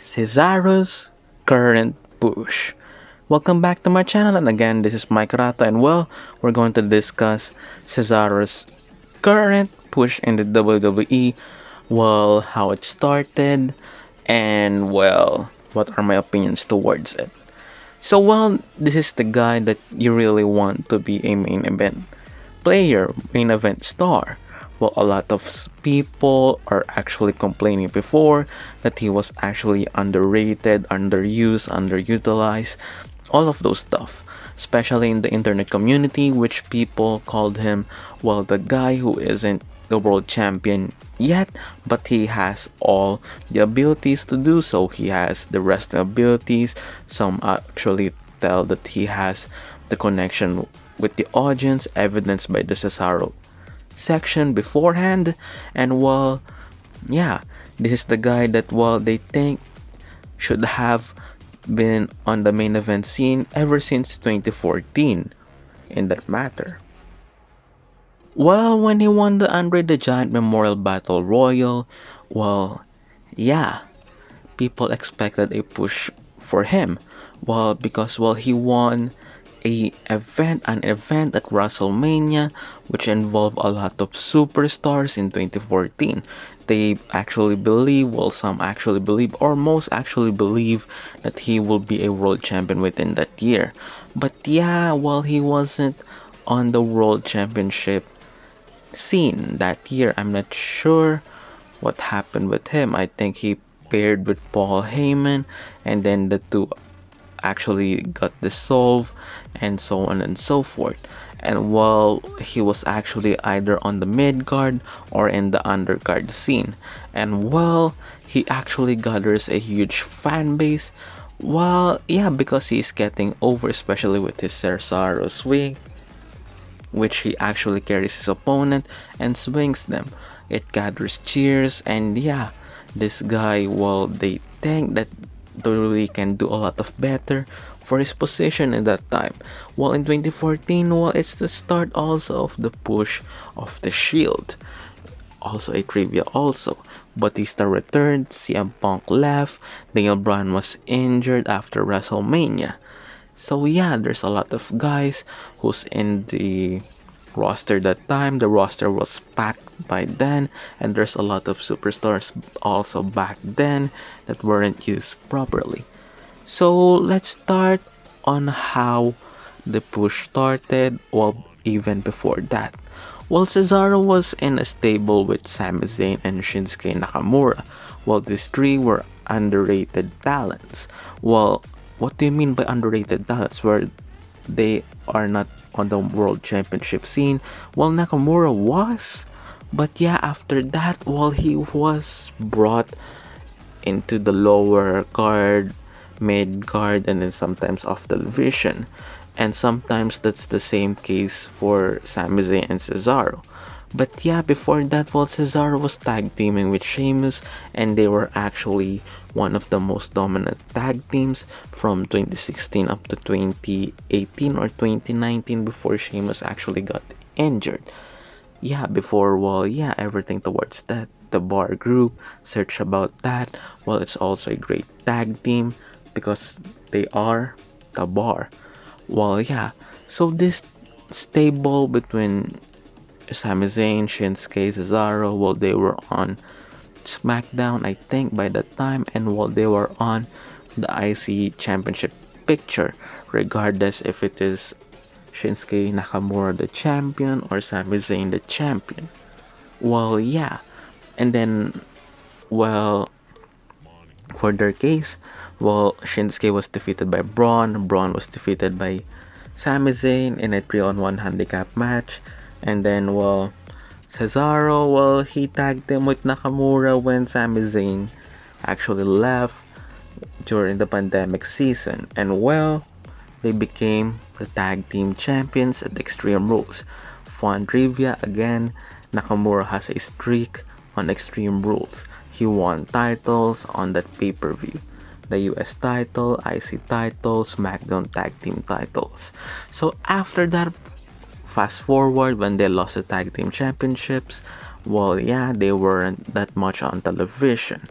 Cesaro's current push. Welcome back to my channel, and again, this is Mikeratto, and we're going to discuss Cesaro's current push in the WWE. How it started, and what are my opinions towards it. This is the guy that you really want to be a main event player, main event star. A lot of people are actually complaining before that he was actually underrated, underused, underutilized, all of those stuff. Especially in the internet community, which people called him, the guy who isn't the world champion yet, but he has all the abilities to do so. He has the wrestling abilities. Some actually tell that he has the connection with the audience, evidenced by the Cesaro section beforehand. And yeah, this is the guy that they think should have been on the main event scene ever since 2014 in that matter. When he won the Andre the Giant Memorial Battle Royal, yeah, people expected a push for him. Because he won an event at WrestleMania, which involved a lot of superstars in 2014. They actually believe, some actually believe, or most actually believe that he will be a world champion within that year. But yeah, he wasn't on the world championship scene that year. I'm not sure what happened with him. I think he paired with Paul Heyman, and then the two actually got dissolved, and so on and so forth. And he was actually either on the mid card or in the undercard scene, and he actually gathers a huge fan base. Yeah, because he's getting over, especially with his Cesaro swing, which he actually carries his opponent and swings them. It gathers cheers, and yeah, this guy, they think that they really can do a lot of better for his position in that time. In 2014, it's the start also of the push of the Shield. Also a trivia also. Batista returned, CM Punk left, Daniel Bryan was injured after WrestleMania. So yeah, there's a lot of guys who's in the roster that time. The roster was packed by then, and there's a lot of superstars also back then that weren't used properly. So let's start on how the push started, even before that. Cesaro was in a stable with Sami Zayn and Shinsuke Nakamura. These three were underrated talents. What do you mean by underrated talents? Where they are not on the world championship scene? Nakamura was, but yeah, after that, he was brought into the lower card, mid card, and then sometimes off television. And sometimes that's the same case for Sami Zayn and Cesaro. But yeah, before that, Cesaro was tag teaming with Sheamus, and they were actually one of the most dominant tag teams from 2016 up to 2018 or 2019, before Sheamus actually got injured. Yeah, before, everything towards that. The Bar Group, search about that. It's also a great tag team because they are the Bar. Yeah, so this stable between Sami Zayn, Shinsuke, Cesaro, they were on SmackDown, I think, by that time, and they were on the IC Championship picture, regardless if it is Shinsuke Nakamura the champion or Sami Zayn the champion. Yeah, and then, for their case, Shinsuke was defeated by Braun was defeated by Sami Zayn in a 3-on-1 handicap match, and then, Cesaro, he tagged him with Nakamura when Sami Zayn actually left during the pandemic season, and they became the tag team champions at Extreme Rules. Fun trivia again, Nakamura has a streak on Extreme Rules. He won titles on that pay-per-view. The US title, IC title, SmackDown tag team titles. So after that, fast forward when they lost the tag team championships, they weren't that much on television.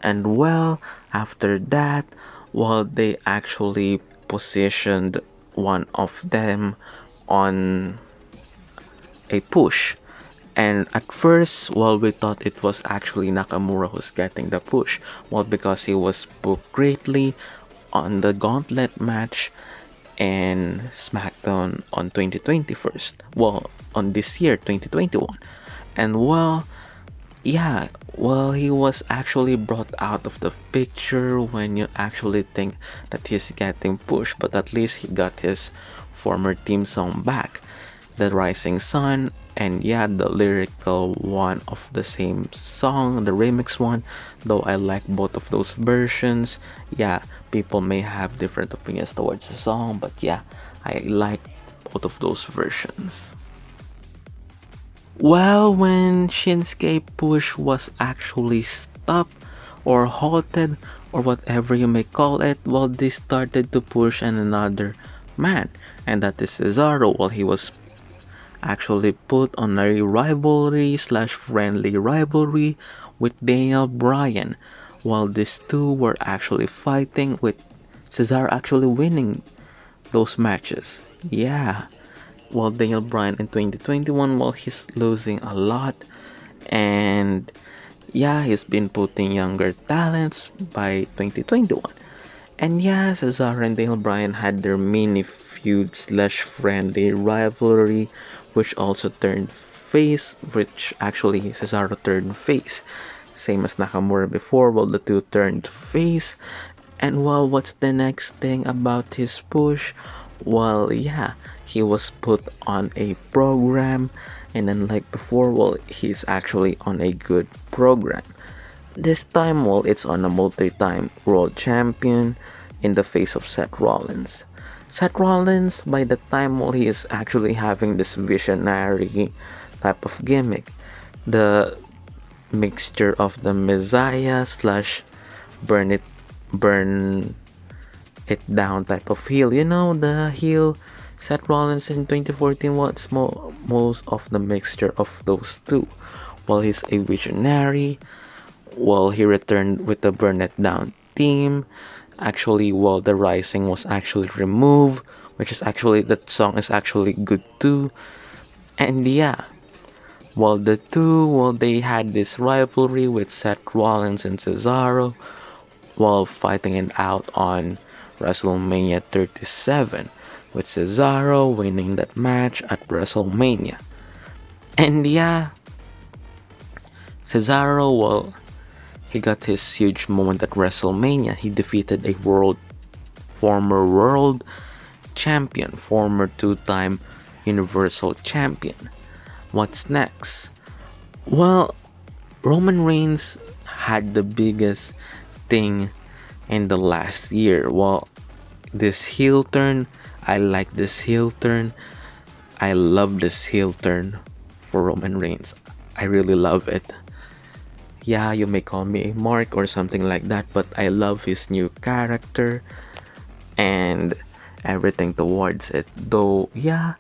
And well, after that, well, they actually positioned one of them on a push. And at first, well, we thought it was actually Nakamura who's getting the push. Well, because he was booked greatly on the gauntlet match in SmackDown on 2021. Well, on this year, 2021. And well, yeah, well, he was actually brought out of the picture when you actually think that he's getting pushed, but at least he got his former theme song back, The Rising Sun, and yeah, the lyrical one of the same song, the remix one, though I like both of those versions. Yeah, people may have different opinions towards the song, but yeah, I like both of those versions. Well, when Shinsuke push was actually stopped or halted or whatever you may call it, well, they started to push another man, and that is Cesaro. Well, he was actually put on a rivalry slash friendly rivalry with Daniel Bryan, while these two were actually fighting with Cesaro actually winning those matches. Yeah, while Daniel Bryan in 2021, well, he's losing a lot, and yeah, he's been putting younger talents by 2021. And yeah, Cesaro and Daniel Bryan had their mini feud slash friendly rivalry, which also turned face, which actually Cesaro turned face. Same as Nakamura before, well, the two turned face. And well, what's the next thing about his push? Well, yeah, he was put on a program, and unlike before, well, he's actually on a good program. This time, well, it's on a multi-time world champion in the face of Seth Rollins. Seth Rollins, by the time, well, he is actually having this visionary type of gimmick. The mixture of the Messiah slash burn it burn it down type of heel. You know, the heel Seth Rollins in 2014 was most of the mixture of those two. While he's a visionary, while he returned with the Burn It Down theme, actually, while the Rising was actually removed, which is actually, that song is actually good too. And yeah, while the two, well, they had this rivalry with Seth Rollins and Cesaro, while fighting it out on WrestleMania 37, with Cesaro winning that match at WrestleMania. And yeah, Cesaro, well, he got his huge moment at WrestleMania. He defeated a former world champion, former two-time Universal Champion. What's next? Well, Roman Reigns had the biggest thing in the last year. Well, this heel turn, I like this heel turn. I love this heel turn for Roman Reigns. I really love it. Yeah, you may call me a mark or something like that, but I love his new character and everything towards it. Though, yeah,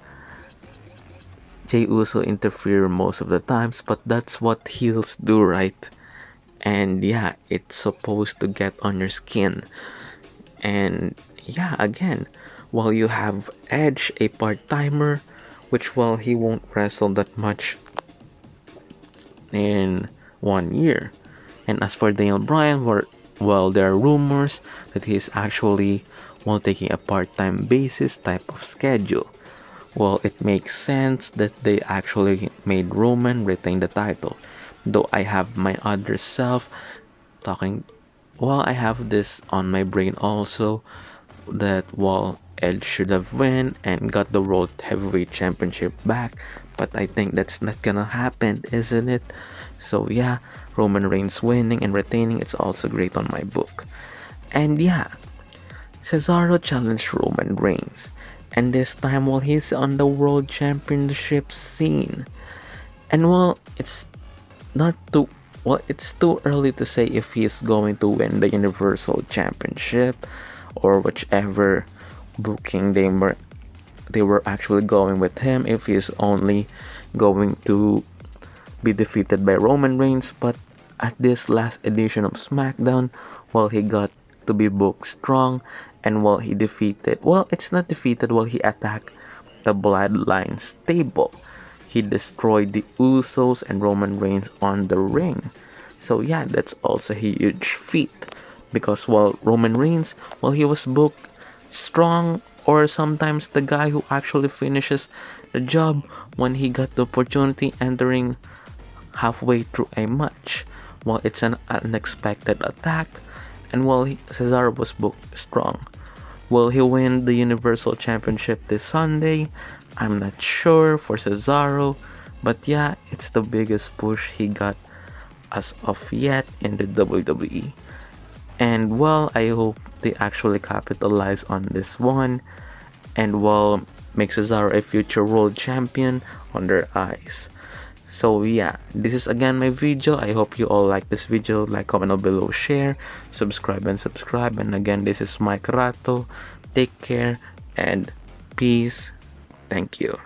Jey Uso interfere most of the times, but that's what heels do, right? And yeah, it's supposed to get on your skin. And yeah, again, while you have Edge, a part-timer, which while he won't wrestle that much in 1 year. And as for Daniel Bryan, well, there are rumors that he's actually, well, taking a part-time basis type of schedule. Well, it makes sense that they actually made Roman retain the title. Though I have my other self talking, well, I have this on my brain also, that, well, Edge should have won and got the World Heavyweight Championship back, but I think that's not gonna happen, isn't it? So yeah, Roman Reigns winning and retaining, it's also great on my book. And yeah, Cesaro challenged Roman Reigns, and this time, while he's on the World Championship scene. And well, not too it's too early to say if he's going to win the Universal Championship or whichever booking they were actually going with him, if he's only going to be defeated by Roman Reigns. But at this last edition of SmackDown, well, he got to be booked strong, and while he defeated, well, it's not defeated, while he attacked the Bloodline stable. He destroyed the Usos and Roman Reigns on the ring. So yeah, that's also a huge feat because while Roman Reigns, well, he was booked strong, or sometimes the guy who actually finishes the job when he got the opportunity entering halfway through a match. Well, it's an unexpected attack, and while Cesaro was booked strong. Will he win the Universal Championship this Sunday? I'm not sure for Cesaro, but yeah, it's the biggest push he got as of yet in the WWE. And well, I hope they actually capitalize on this one and will make Cesaro a future world champion on their eyes. So yeah, this is again my video. I hope you all like this video. Like, comment down below, share, subscribe. And again, this is Mikeratto. Take care and peace. Thank you.